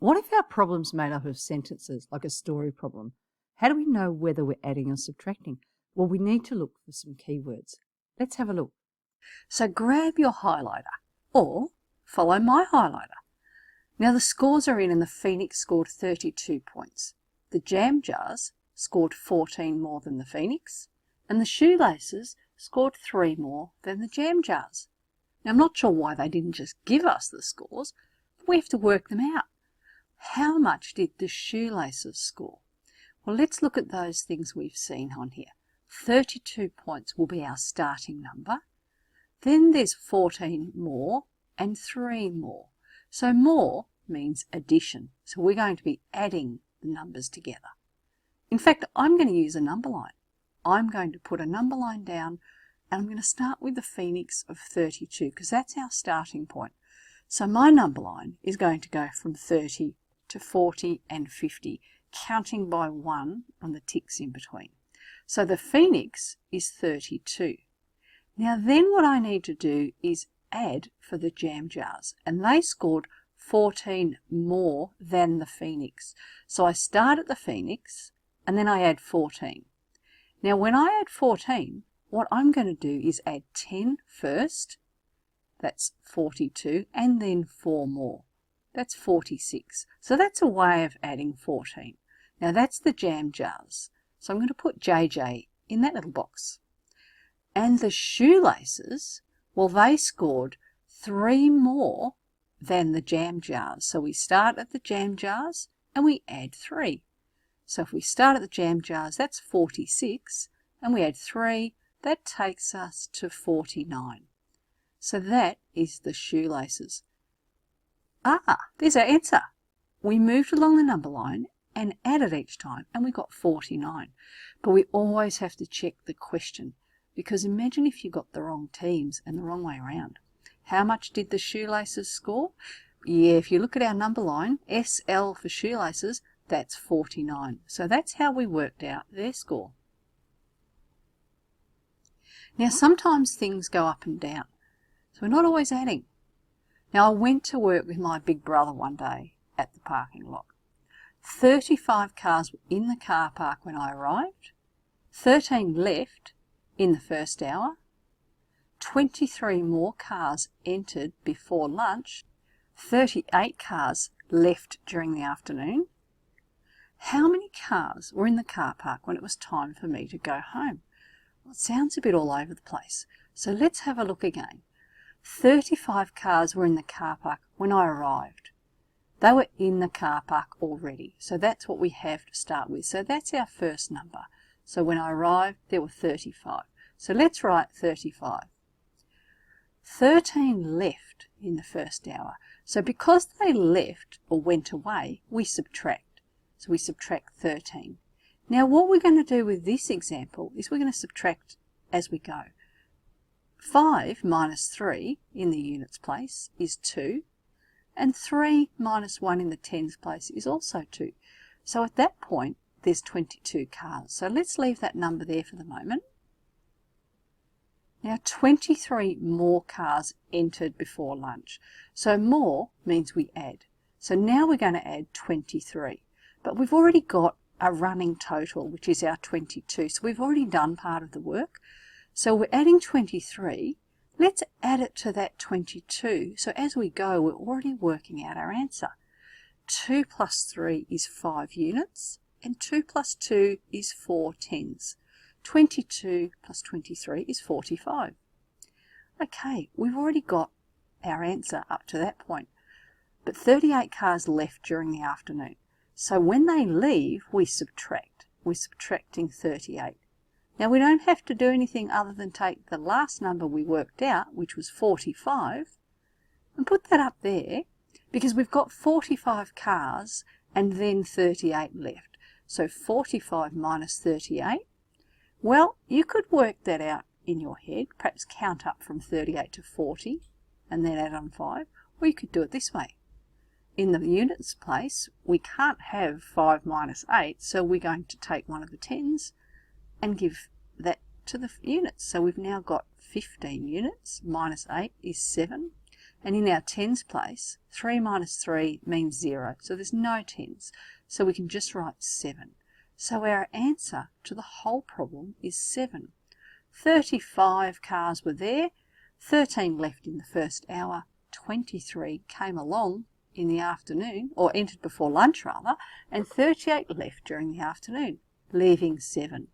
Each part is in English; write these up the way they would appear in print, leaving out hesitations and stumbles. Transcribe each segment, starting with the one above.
What if our problem's made up of sentences, like a story problem? How do we know whether we're adding or subtracting? Well, we need to look for some keywords. Let's have a look. So grab your highlighter or follow my highlighter. Now the scores are in and the Phoenix scored 32 points. The jam jars scored 14 more than the Phoenix and the shoelaces scored 3 more than the jam jars. Now I'm not sure why they didn't just give us the scores, but we have to work them out. How much did the shoelaces score? Well, let's look at those things we've seen on here. 32 points will be our starting number. Then there's 14 more and 3 more. So more means addition. So we're going to be adding the numbers together. In fact, I'm going to use a number line. I'm going to put a number line down and I'm going to start with the Phoenix of 32 because that's our starting point. So my number line is going to go from 30 to 40 and 50, counting by 1 on the ticks in between. So the Phoenix is 32. Now then what I need to do is add for the jam jars, and they scored 14 more than the Phoenix. So I start at the Phoenix and then I add 14. Now when I add 14, what I'm going to do is add 10 first, that's 42, and then 4 more. That's 46. So that's a way of adding 14. Now that's the jam jars. So I'm going to put JJ in that little box. And the shoelaces, well, they scored 3 more than the jam jars. So we start at the jam jars and we add 3. So if we start at the jam jars, that's 46, and we add 3, that takes us to 49. So that is the shoelaces. There's our answer. We moved along the number line and added each time, and we got 49. But we always have to check the question, because imagine if you got the wrong teams and the wrong way around. How much did the shoelaces score? Yeah, if you look at our number line, SL for shoelaces, that's 49. So that's how we worked out their score. Now sometimes things go up and down, so we're not always adding. Now I went to work with my big brother one day at the parking lot. 35 cars were in the car park when I arrived, 13 left in the first hour, 23 more cars entered before lunch, 38 cars left during the afternoon. How many cars were in the car park when it was time for me to go home? Well, it sounds a bit all over the place, so let's have a look again. 35 cars were in the car park when I arrived. They were in the car park already, so that's what we have to start with. So that's our first number. So when I arrived, there were 35. So let's write 35. 13 left in the first hour. So because they left or went away, we subtract. So we subtract 13. Now what we're going to do with this example is we're going to subtract as we go. 5 minus 3 in the units place is 2, and 3 minus 1 in the tens place is also 2. So at that point, there's 22 cars. So let's leave that number there for the moment. Now 23 more cars entered before lunch. So more means we add. So now we're going to add 23. But we've already got a running total, which is our 22. So we've already done part of the work. So we're adding 23. Let's add it to that 22. So as we go, we're already working out our answer. 2 plus 3 is 5 units, and 2 plus 2 is 4 tens. 22 plus 23 is 45. Okay, we've already got our answer up to that point. But 38 cars left during the afternoon. So when they leave, we subtract. We're subtracting 38. Now we don't have to do anything other than take the last number we worked out, which was 45, and put that up there, because we've got 45 cars and then 38 left. So 45 minus 38, well, you could work that out in your head, perhaps count up from 38 to 40 and then add on 5, or you could do it this way. In the units place, we can't have 5 minus 8, so we're going to take one of the tens and give that to the units. So we've now got 15 units, minus 8 is 7, And in our tens place, 3 minus 3 means 0. So there's no tens. So we can just write 7. So our answer to the whole problem is 7. 35 cars were there, 13 left in the first hour, 23 came along in the afternoon, or entered before lunch rather, and 38 left during the afternoon, leaving 7.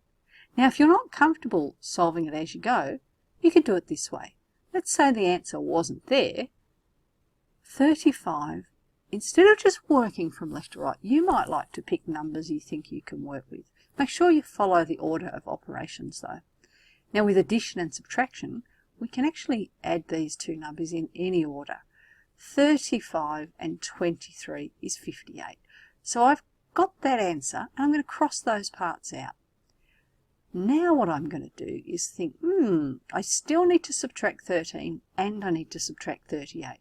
Now if you're not comfortable solving it as you go, you could do it this way. Let's say the answer wasn't there. 35, instead of just working from left to right, you might like to pick numbers you think you can work with. Make sure you follow the order of operations though. Now with addition and subtraction, we can actually add these two numbers in any order. 35 and 23 is 58. So I've got that answer and I'm going to cross those parts out. Now what I'm going to do is think, I still need to subtract 13 and I need to subtract 38.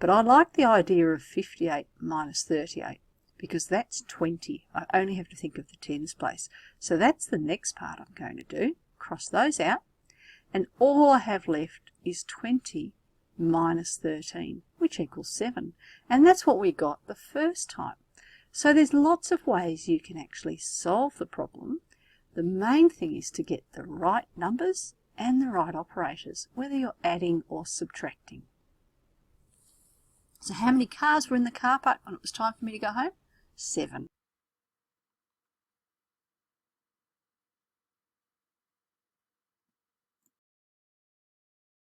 But I like the idea of 58 minus 38 because that's 20. I only have to think of the tens place. So that's the next part I'm going to do. Cross those out. And all I have left is 20 minus 13, which equals 7. And that's what we got the first time. So there's lots of ways you can actually solve the problem. The main thing is to get the right numbers and the right operators, whether you're adding or subtracting. So how many cars were in the car park when it was time for me to go home? 7.